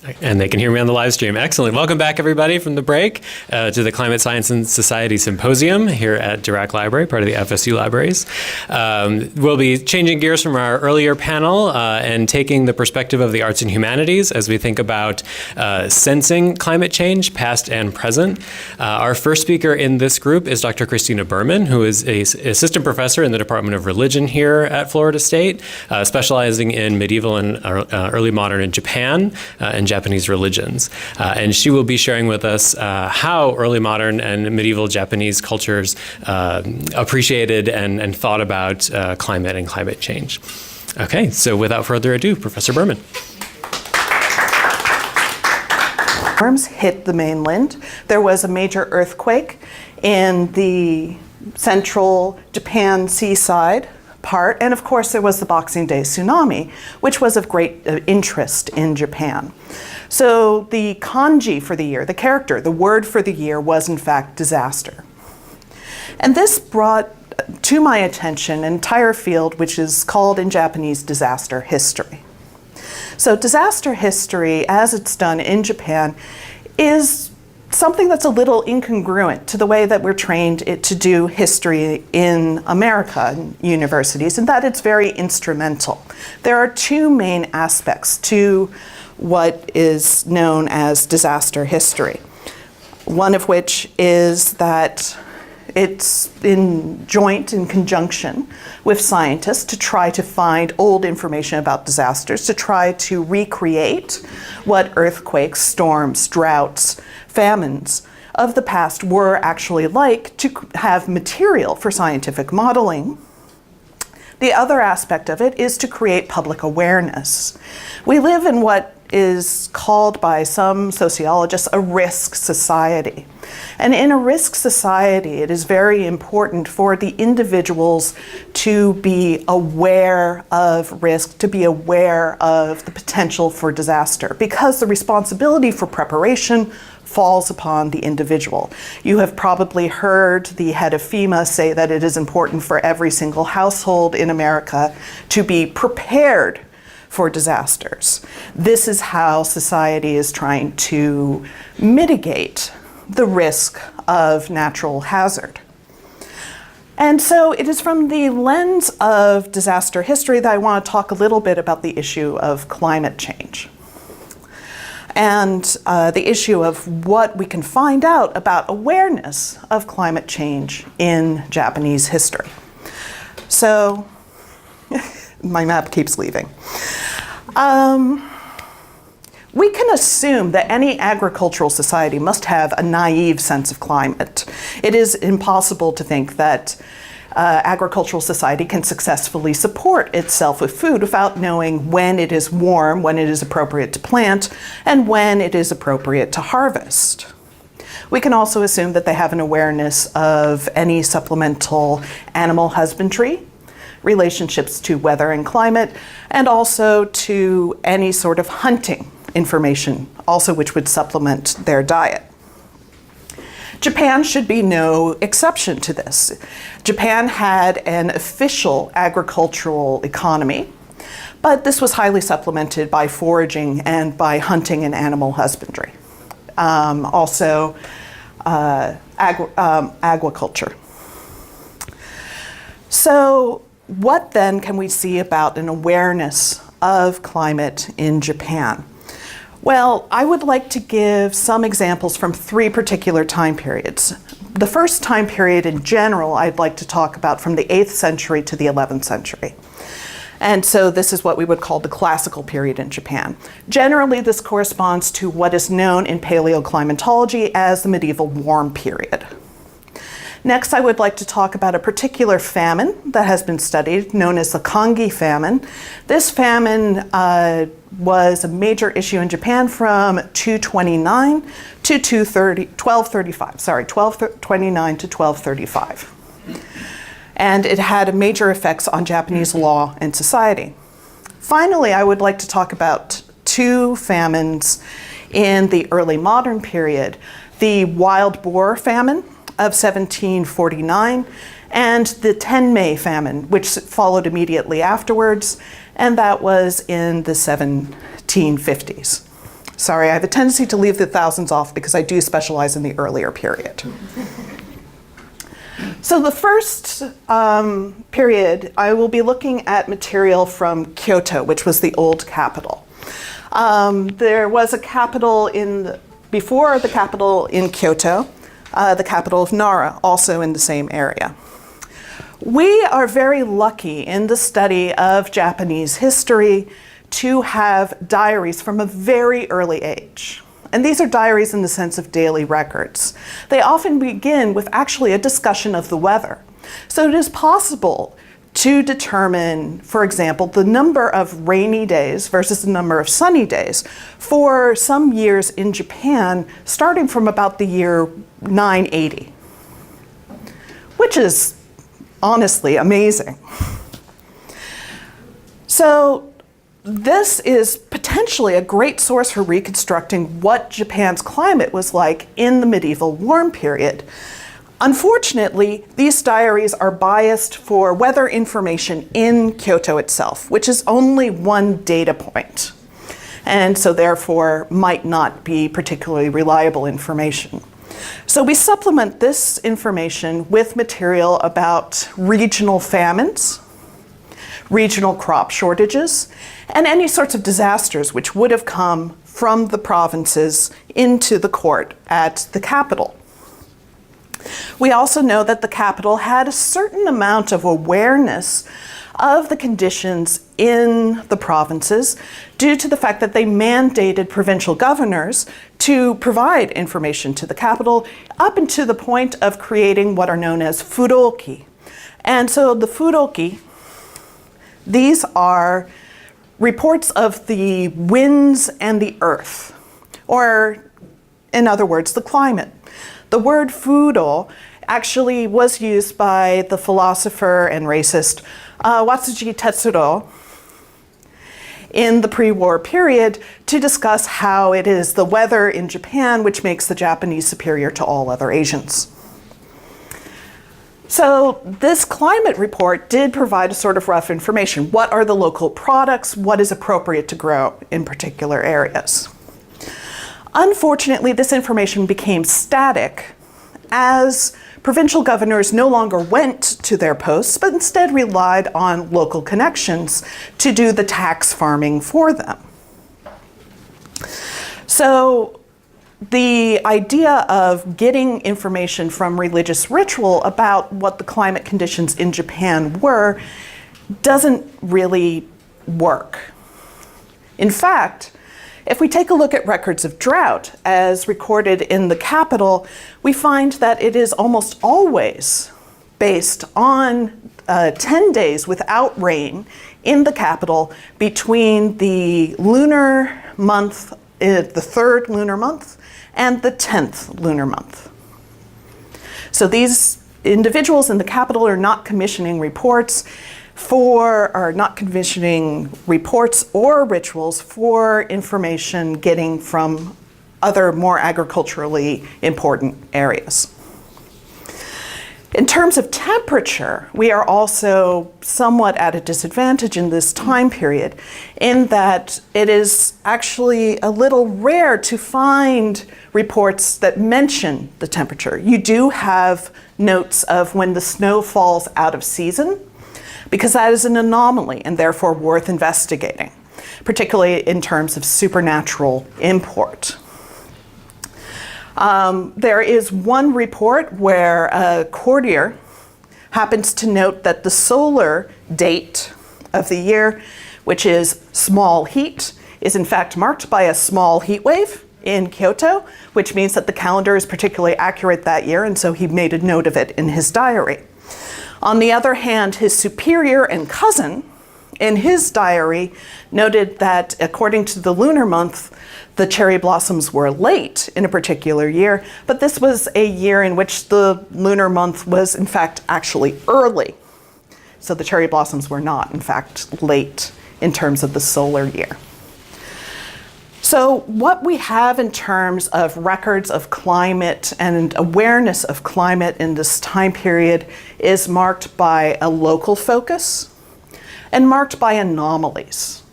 And they can hear me on the live stream. Excellent. Welcome back, everybody, from the break to the Climate Science and Society Symposium here at Dirac Library, part of the FSU Libraries. We'll be changing gears from our earlier panel and taking the perspective of the arts and humanities as we think about sensing climate change, past and present. Our first speaker in this group is Dr. Kristina Buhrman, who is an assistant professor in the Department of Religion here at Florida State, specializing in medieval and early modern in Japan and Japanese religions. And she will be sharing with us how early modern and medieval Japanese cultures appreciated and thought about climate and climate change. Okay, so without further ado, Professor Buhrman. Storms hit the mainland. There was a major earthquake in the central Japan seaside part, and of course there was the Boxing Day tsunami, which was of great interest in Japan. So the kanji for the year, the character, the word for the year was in fact disaster. And this brought to my attention an entire field which is called in Japanese disaster history. So disaster history, as it's done in Japan, is something that's a little incongruent to the way that we're trained to do history in America in universities, and that it's very instrumental. There are two main aspects to what is known as disaster history. One of which is that it's in conjunction with scientists to try to find old information about disasters, to try to recreate what earthquakes, storms, droughts, famines of the past were actually like, to have material for scientific modeling. The other aspect of it is to create public awareness. We live in what is called by some sociologists a risk society. And in a risk society, it is very important for the individuals to be aware of risk, to be aware of the potential for disaster, because the responsibility for preparation falls upon the individual. You have probably heard the head of FEMA say that it is important for every single household in America to be prepared for disasters. This is how society is trying to mitigate the risk of natural hazard. And so it is from the lens of disaster history that I want to talk a little bit about the issue of climate change and the issue of what we can find out about awareness of climate change in Japanese history. So, my map keeps leaving. We can assume that any agricultural society must have a naive sense of climate. It is impossible to think that agricultural society can successfully support itself with food without knowing when it is warm, when it is appropriate to plant, and when it is appropriate to harvest. We can also assume that they have an awareness of any supplemental animal husbandry, relationships to weather and climate, and also to any sort of hunting information, also which would supplement their diet. Japan should be no exception to this. Japan had an official agricultural economy, but this was highly supplemented by foraging and by hunting and animal husbandry. Also, agriculture. So, what then can we see about an awareness of climate in Japan? Well, I would like to give some examples from three particular time periods. The first time period in general I'd like to talk about from the 8th century to the 11th century. And so this is what we would call the classical period in Japan. Generally, this corresponds to what is known in paleoclimatology as the medieval warm period. Next, I would like to talk about a particular famine that has been studied, known as the Kanji Famine. This famine was a major issue in Japan from 229 to 1229 to 1235. And it had major effects on Japanese law and society. Finally, I would like to talk about two famines in the early modern period: the wild boar famine of 1749 and the May Famine, which followed immediately afterwards, and that was in the 1750s. Sorry, I have a tendency to leave the thousands off because I do specialize in the earlier period. So the first period, I will be looking at material from Kyoto, which was the old capital. There was a capital before the capital in Kyoto, the capital of Nara, also in the same area. We are very lucky in the study of Japanese history to have diaries from a very early age. And these are diaries in the sense of daily records. They often begin with actually a discussion of the weather. So it is possible to determine, for example, the number of rainy days versus the number of sunny days for some years in Japan, starting from about the year 980, which is honestly amazing. So this is potentially a great source for reconstructing what Japan's climate was like in the medieval warm period. Unfortunately, these diaries are biased for weather information in Kyoto itself, which is only one data point, and so therefore might not be particularly reliable information. So we supplement this information with material about regional famines, regional crop shortages, and any sorts of disasters which would have come from the provinces into the court at the capital. We also know that the capital had a certain amount of awareness of the conditions in the provinces due to the fact that they mandated provincial governors to provide information to the capital up until the point of creating what are known as furoki. And so the furoki, these are reports of the winds and the earth, or in other words, the climate. The word furo actually was used by the philosopher and racist Watsuji Tetsuro in the pre-war period to discuss how it is the weather in Japan which makes the Japanese superior to all other Asians. So this climate report did provide a sort of rough information. What are the local products? What is appropriate to grow in particular areas? Unfortunately, this information became static as provincial governors no longer went to their posts, but instead relied on local connections to do the tax farming for them. So the idea of getting information from religious ritual about what the climate conditions in Japan were doesn't really work. In fact, if we take a look at records of drought as recorded in the capital, we find that it is almost always based on 10 days without rain in the capital between the lunar month, the 3rd lunar month, and the 10th lunar month. So these individuals in the capital are not commissioning reports or rituals for information getting from other more agriculturally important areas. In terms of temperature, we are also somewhat at a disadvantage in this time period in that it is actually a little rare to find reports that mention the temperature. You do have notes of when the snow falls out of season, because that is an anomaly and therefore worth investigating, particularly in terms of supernatural import. There is one report where a courtier happens to note that the solar date of the year, which is small heat, is in fact marked by a small heat wave in Kyoto, which means that the calendar is particularly accurate that year, and so he made a note of it in his diary. On the other hand, his superior and cousin in his diary noted that according to the lunar month, the cherry blossoms were late in a particular year, but this was a year in which the lunar month was in fact actually early. So the cherry blossoms were not in fact late in terms of the solar year. So what we have in terms of records of climate and awareness of climate in this time period is marked by a local focus and marked by anomalies.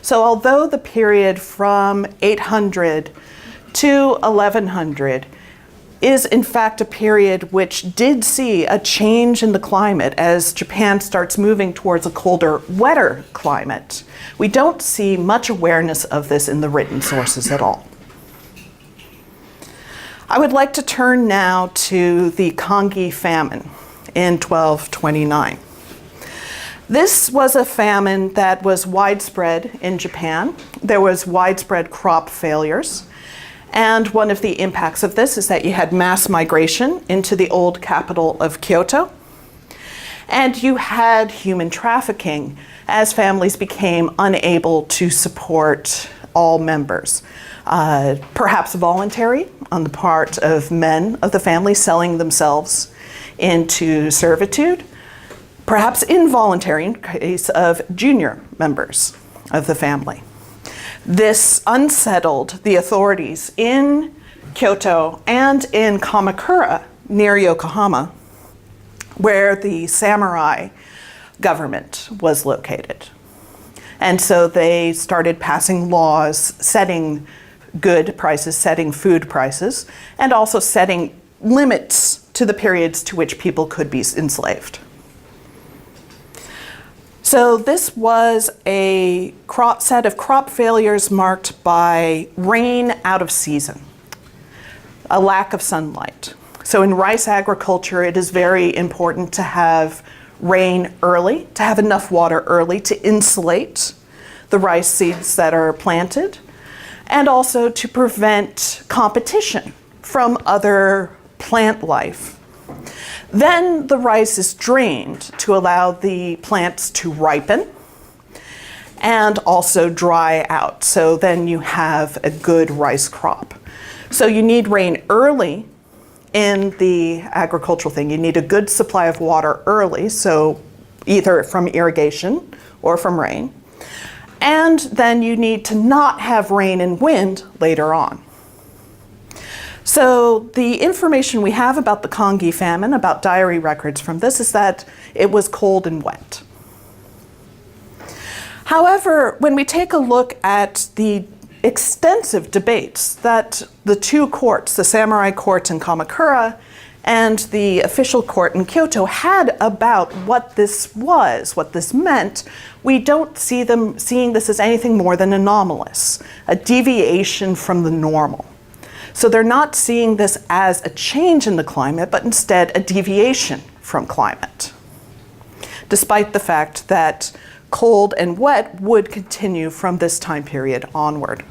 So although the period from 800 to 1100 is in fact a period which did see a change in the climate as Japan starts moving towards a colder, wetter climate, we don't see much awareness of this in the written sources at all. I would like to turn now to the Kanji Famine in 1229. This was a famine that was widespread in Japan. There was widespread crop failures. And one of the impacts of this is that you had mass migration into the old capital of Kyoto. And you had human trafficking as families became unable to support all members. Perhaps voluntary on the part of men of the family selling themselves into servitude. Perhaps involuntary in case of junior members of the family. This unsettled the authorities in Kyoto and in Kamakura, near Yokohama, where the samurai government was located. And so they started passing laws setting good prices, setting food prices, and also setting limits to the periods to which people could be enslaved. So this was a set of crop failures marked by rain out of season, a lack of sunlight. So in rice agriculture, it is very important to have rain early, to have enough water early to insulate the rice seeds that are planted, and also to prevent competition from other plant life. Then the rice is drained to allow the plants to ripen and also dry out. So then you have a good rice crop. So you need rain early in the agricultural thing. You need a good supply of water early, so either from irrigation or from rain. And then you need to not have rain and wind later on. So the information we have about the Kanji famine, about diary records from this, is that it was cold and wet. However, when we take a look at the extensive debates that the two courts, the samurai court in Kamakura and the official court in Kyoto, had about what this was, what this meant, we don't see them seeing this as anything more than anomalous, a deviation from the normal. So they're not seeing this as a change in the climate, but instead a deviation from climate, despite the fact that cold and wet would continue from this time period onward.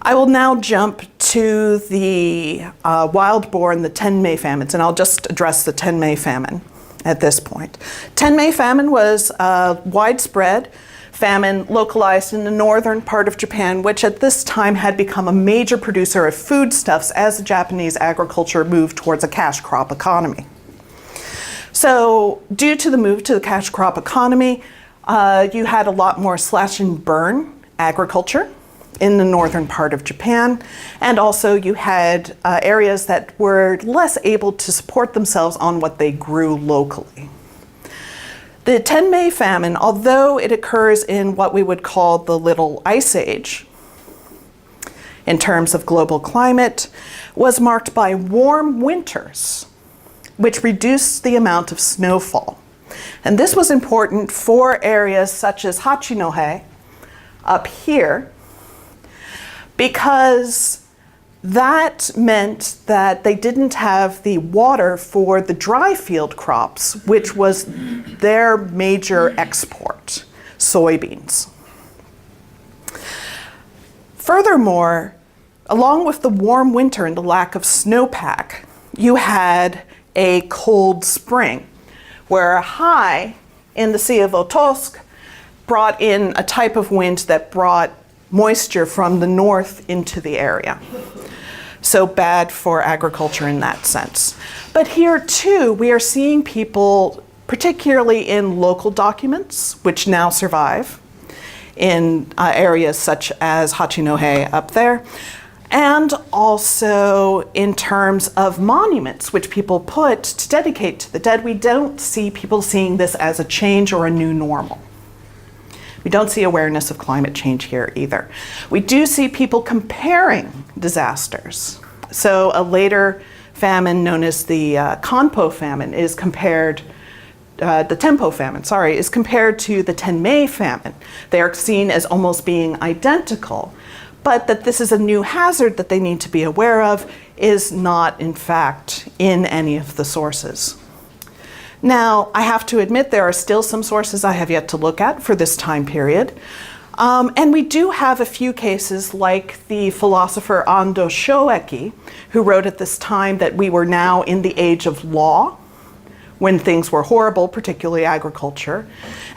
I will now jump to the wild boar and the 10 May famines, and I'll just address the 10 May famine at this point. 10 May famine was widespread famine localized in the northern part of Japan, which at this time had become a major producer of foodstuffs as the Japanese agriculture moved towards a cash crop economy. So due to the move to the cash crop economy, you had a lot more slash and burn agriculture in the northern part of Japan, and also you had areas that were less able to support themselves on what they grew locally. The 10 May famine, although it occurs in what we would call the Little Ice Age, in terms of global climate, was marked by warm winters, which reduced the amount of snowfall. And this was important for areas such as Hachinohe up here, because that meant that they didn't have the water for the dry field crops, which was their major export, soybeans. Furthermore, along with the warm winter and the lack of snowpack, you had a cold spring, where a high in the Sea of Okhotsk brought in a type of wind that brought moisture from the north into the area. So bad for agriculture in that sense. But here too, we are seeing people, particularly in local documents, which now survive in areas such as Hachinohe up there, and also in terms of monuments, which people put to dedicate to the dead. We don't see people seeing this as a change or a new normal. We don't see awareness of climate change here either. We do see people comparing disasters. So a later famine known as the Kanpo famine is compared, the Tempo famine, sorry, is compared to the May famine. They are seen as almost being identical, but that this is a new hazard that they need to be aware of is not, in fact, in any of the sources. Now, I have to admit there are still some sources I have yet to look at for this time period. And we do have a few cases like the philosopher Ando Shoeki, who wrote at this time that we were now in the age of law, when things were horrible, particularly agriculture,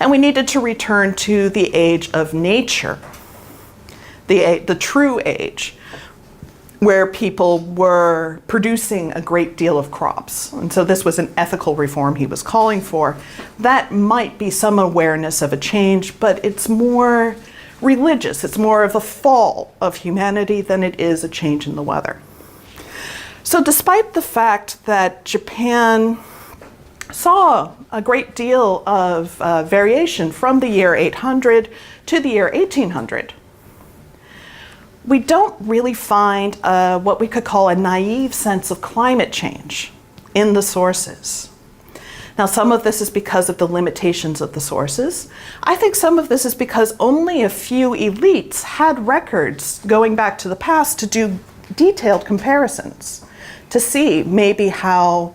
and we needed to return to the age of nature, the true age, where people were producing a great deal of crops. And so this was an ethical reform he was calling for. That might be some awareness of a change, but it's more religious. It's more of a fall of humanity than it is a change in the weather. So despite the fact that Japan saw a great deal of variation from the year 800 to the year 1800, we don't really find what we could call a naive sense of climate change in the sources. Now, some of this is because of the limitations of the sources. I think some of this is because only a few elites had records going back to the past to do detailed comparisons, to see maybe how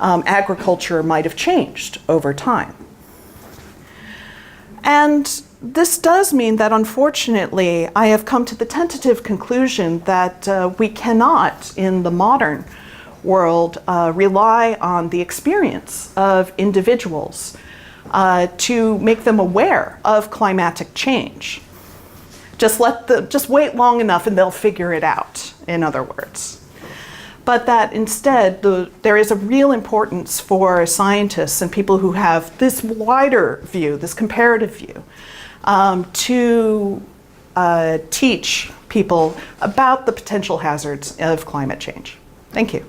agriculture might have changed over time. And this does mean that, unfortunately, I have come to the tentative conclusion that we cannot, in the modern world, rely on the experience of individuals to make them aware of climatic change. Just wait long enough and they'll figure it out, in other words. But that instead, there is a real importance for scientists and people who have this wider view, this comparative view, to teach people about the potential hazards of climate change. Thank you.